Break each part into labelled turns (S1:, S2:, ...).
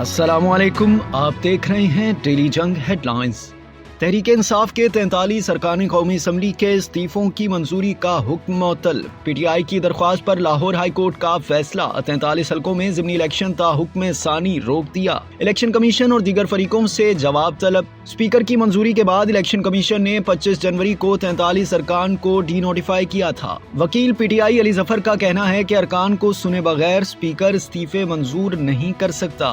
S1: अस्सलामुअलैकुम, आप देख रहे हैं डेली जंग हेडलाइंस। तहरीक इंसाफ के 43 अरकान कौमी असम्बली के इस्तीफों की मंजूरी का हुक्म मुअत्तल। पीटीआई की दरख्वास्त पर लाहौर हाई कोर्ट का फैसला। 43 हल्कों में ज़िमनी इलेक्शन ता हुक्म सानी रोक दिया। इलेक्शन कमीशन और दीगर फरीकों से जवाब तलब। स्पीकर की मंजूरी के बाद इलेक्शन कमीशन ने 25 जनवरी को 43 अरकान को डी नोटिफाई किया था। वकील पीटीआई अली जफर का कहना है कि अरकान को सुने बगैर स्पीकर इस्तीफे मंजूर नहीं कर सकता।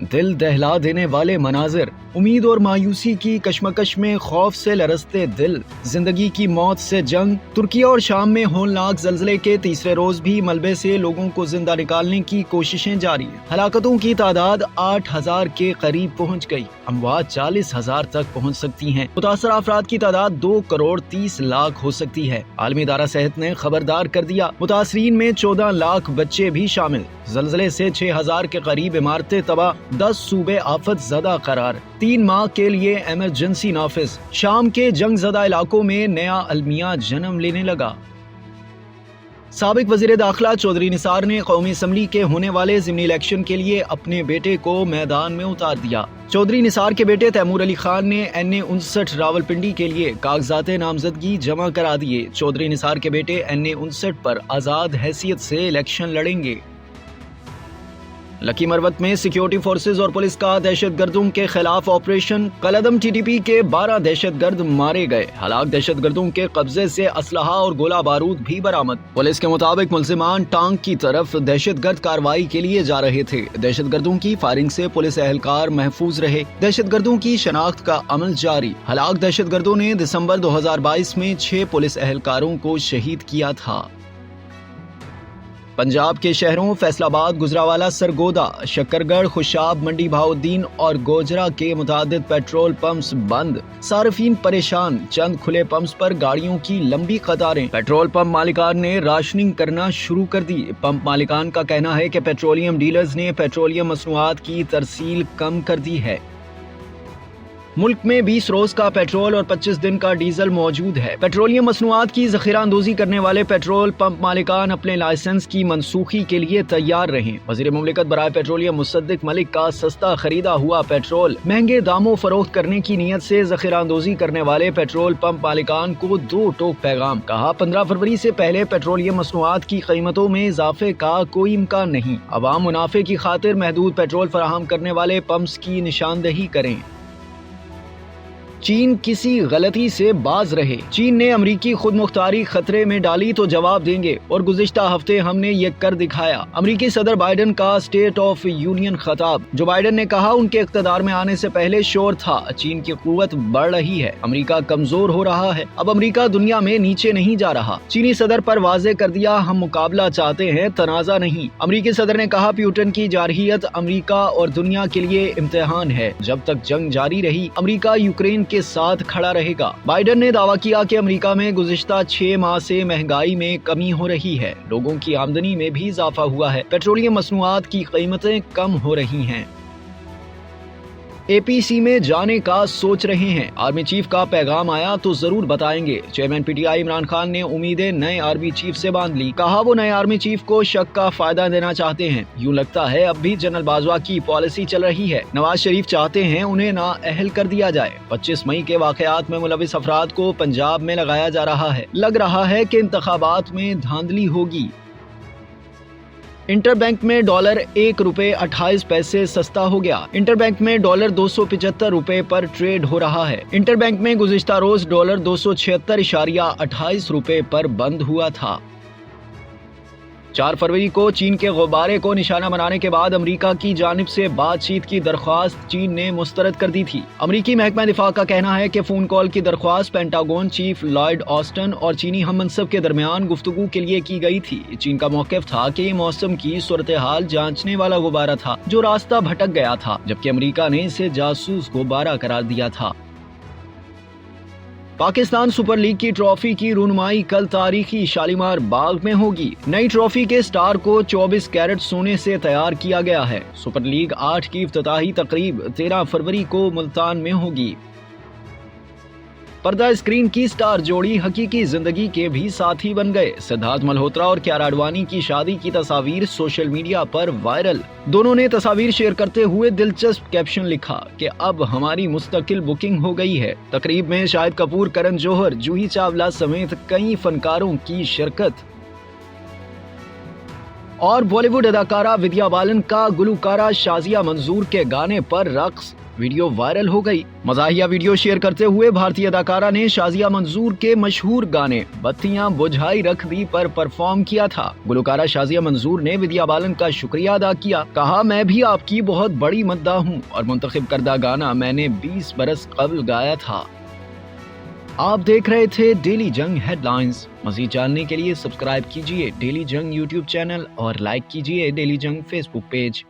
S1: दिल दहला देने वाले मनाजिर, उम्मीद और मायूसी की कशमकश में खौफ से लरसते दिल, जिंदगी की मौत से जंग। तुर्की और शाम में होलनाक जल्जले के तीसरे रोज भी मलबे से लोगों को जिंदा निकालने की कोशिशें जारी हैं। हलाकतों की तादाद 8,000 के करीब पहुंच गई। अमवात 40,000 तक पहुंच सकती हैं। मुतासर अफराद की तादाद 2 करोड़ 30 लाख हो सकती है। आलमी इदारा सेहत ने खबरदार कर दिया। मुतासरीन में 14 लाख बच्चे भी शामिल। जल्जले से 6,000 के करीब इमारतें तबाह, 10 सूबे आफत ज़दा करार, 3 माह के लिए इमरजेंसी नाफिज। शाम के जंग ज़दा इलाकों में नया अलमिया जन्म लेने लगा। साबिक वज़ीर दाखिला चौधरी निसार ने कौमी असम्बली के होने वाले ज़िमनी इलेक्शन के लिए अपने बेटे को मैदान में उतार दिया। चौधरी निसार के बेटे तैमूर अली खान ने NA-59 रावलपिंडी के लिए कागजात नामजदगी जमा करा दिए। चौधरी निसार के बेटे NA-59 पर आज़ाद हैसियत से इलेक्शन लड़ेंगे। लकी मरवत में सिक्योरिटी फोर्सेज और पुलिस का दहशतगर्दों के खिलाफ ऑपरेशन। कलअदम TTP के 12 दहशतगर्द मारे गए। हलाक दहशतगर्दों के कब्जे से असलहा और गोला बारूद भी बरामद। पुलिस के मुताबिक मुल्जिमान टांग की तरफ दहशतगर्द कार्रवाई के लिए जा रहे थे। दहशतगर्दों की फायरिंग से पुलिस एहलकार महफूज रहे। दहशतगर्दों की शनाख्त का अमल जारी। हलाक दहशतगर्दों ने दिसंबर 2022 में 6 पुलिस एहलकारों को शहीद किया था। पंजाब के शहरों फैसलाबाद, गुजरावाला, सरगोदा, शक्करगढ़, खुशाब, मंडी बहाउद्दीन और गोजरा के मुतादिद पेट्रोल पंप्स बंद। सार्फिन परेशान। चंद खुले पंप्स पर गाड़ियों की लंबी कतारें। पेट्रोल पंप मालिकान ने राशनिंग करना शुरू कर दी। पंप मालिकान का कहना है कि पेट्रोलियम डीलर्स ने पेट्रोलियम मसनूआत की तरसील कम कर दी है। मुल्क में 20 रोज का पेट्रोल और 25 दिन का डीजल मौजूद है। पेट्रोलियम मसनूआत की ज़ख़ीरा अंदोज़ी करने वाले पेट्रोल पंप मालिकान अपने लाइसेंस की मनसूखी के लिए तैयार रहें। वज़ीर मुमलिकत बराए पेट्रोलियम मुसद्दिक मलिक का सस्ता खरीदा हुआ पेट्रोल महंगे दामों फरोख्त करने की नीयत से ज़ख़ीरा अंदोज़ी करने वाले पेट्रोल पंप मालिकान को 2 टोक पैगाम। कहा, 15 फरवरी से पहले पेट्रोलियम मसनूआत की कीमतों में इजाफे का कोई इम्कान नहीं। अवाम मुनाफे की खातिर महदूद पेट्रोल फराहम करने वाले पंप्स की निशानदही करें। चीन किसी गलती से बाज रहे। चीन ने अमरीकी खुद मुख्तारी खतरे में डाली तो जवाब देंगे और गुज़िश्ता हफ्ते हमने ये कर दिखाया। अमरीकी सदर बाइडन का स्टेट ऑफ यूनियन खिताब। जो बाइडन ने कहा, उनके इक़्तिदार में आने से पहले शोर था। चीन की कुव्वत बढ़ रही है। अमरीका कमजोर हो रहा है। अब अमरीका दुनिया में नीचे नहीं जा रहा। चीनी सदर पर वाज़े कर दिया, हम मुकाबला चाहते हैं, तनाज़ा नहीं। अमरीकी सदर ने कहा, प्यूटन की जारहियत अमरीका और दुनिया के लिए इम्तिहान है। जब तक जंग जारी रही, अमरीका यूक्रेन के साथ खड़ा रहेगा। बाइडन ने दावा किया कि अमेरिका में गुज़िश्ता 6 माह से महंगाई में कमी हो रही है। लोगों की आमदनी में भी इजाफा हुआ है। पेट्रोलियम मसनूआत की कीमतें कम हो रही हैं। APC में जाने का सोच रहे हैं। आर्मी चीफ का पैगाम आया तो जरूर बताएंगे। चेयरमैन PTI इमरान खान ने उम्मीदें नए आर्मी चीफ से बांध ली। कहा, वो नए आर्मी चीफ को शक का फायदा देना चाहते हैं। यूं लगता है अब भी जनरल बाजवा की पॉलिसी चल रही है। नवाज शरीफ चाहते हैं उन्हें नाअहल कर दिया जाए। 25 मई के वाकयात में मुलविस अफराद को पंजाब में लगाया जा रहा है। लग रहा है कि इंतखाबात में धांधली होगी। इंटरबैंक में डॉलर 1 रुपए 28 पैसे सस्ता हो गया। इंटरबैंक में डॉलर 275 रुपए पर ट्रेड हो रहा है। इंटरबैंक में गुज़िश्ता रोज डॉलर 276.28 रुपए पर बंद हुआ था। 4 फरवरी को चीन के गुब्बारे को निशाना बनाने के बाद अमेरिका की जानिब से बातचीत की दरख्वास्त चीन ने मुस्तरद कर दी थी। अमेरिकी महकमा दिफा का कहना है कि फोन कॉल की दरख्वास्त पेंटागन चीफ लॉयड ऑस्टन और चीनी हम मनसब के दरमियान गुफ्तगू के लिए की गई थी। चीन का मौक़िफ़ था कि ये मौसम की सूरत हाल जांचने वाला गुब्बारा था जो रास्ता भटक गया था, जबकि अमेरिका ने इसे जासूस गुब्बारा करार दिया था। पाकिस्तान सुपर लीग की ट्रॉफी की रुनमाई कल तारीखी शालीमार बाग में होगी। नई ट्रॉफी के स्टार को 24 कैरेट सोने से तैयार किया गया है। सुपर लीग 8 की इफ्तिताही तकरीब 13 फरवरी को मुल्तान में होगी। पर्दा स्क्रीन की स्टार जोड़ी हकीकी जिंदगी के भी साथी बन गए। सिद्धार्थ मल्होत्रा और कियारा आडवाणी की शादी की तस्वीर सोशल मीडिया पर वायरल। दोनों ने तस्वीर शेयर करते हुए दिलचस्प कैप्शन लिखा कि अब हमारी मुस्तकिल बुकिंग हो गई है। तकरीब में शाहिद कपूर, करण जौहर, जूही चावला समेत कई फनकारों की शिरकत। और बॉलीवुड अदाकारा विद्या बालन का गुलकारा शाजिया मंजूर के गाने पर रक्स वीडियो वायरल हो गई। मज़ाहिया वीडियो शेयर करते हुए भारतीय अदाकारा ने शाजिया मंजूर के मशहूर गाने बत्तियां बुझाई रख दी पर परफॉर्म किया था। गुलकारा शाजिया मंजूर ने विद्या बालन का शुक्रिया अदा किया। कहा, मैं भी आपकी बहुत बड़ी मद्दा हूँ और मुंतखब करदा गाना मैंने 20 बरस कबल गाया था। आप देख रहे थे डेली जंग हेडलाइंस। मज़ीद जानने के लिए सब्सक्राइब कीजिए डेली जंग यूट्यूब चैनल और लाइक कीजिए डेली जंग फेसबुक पेज।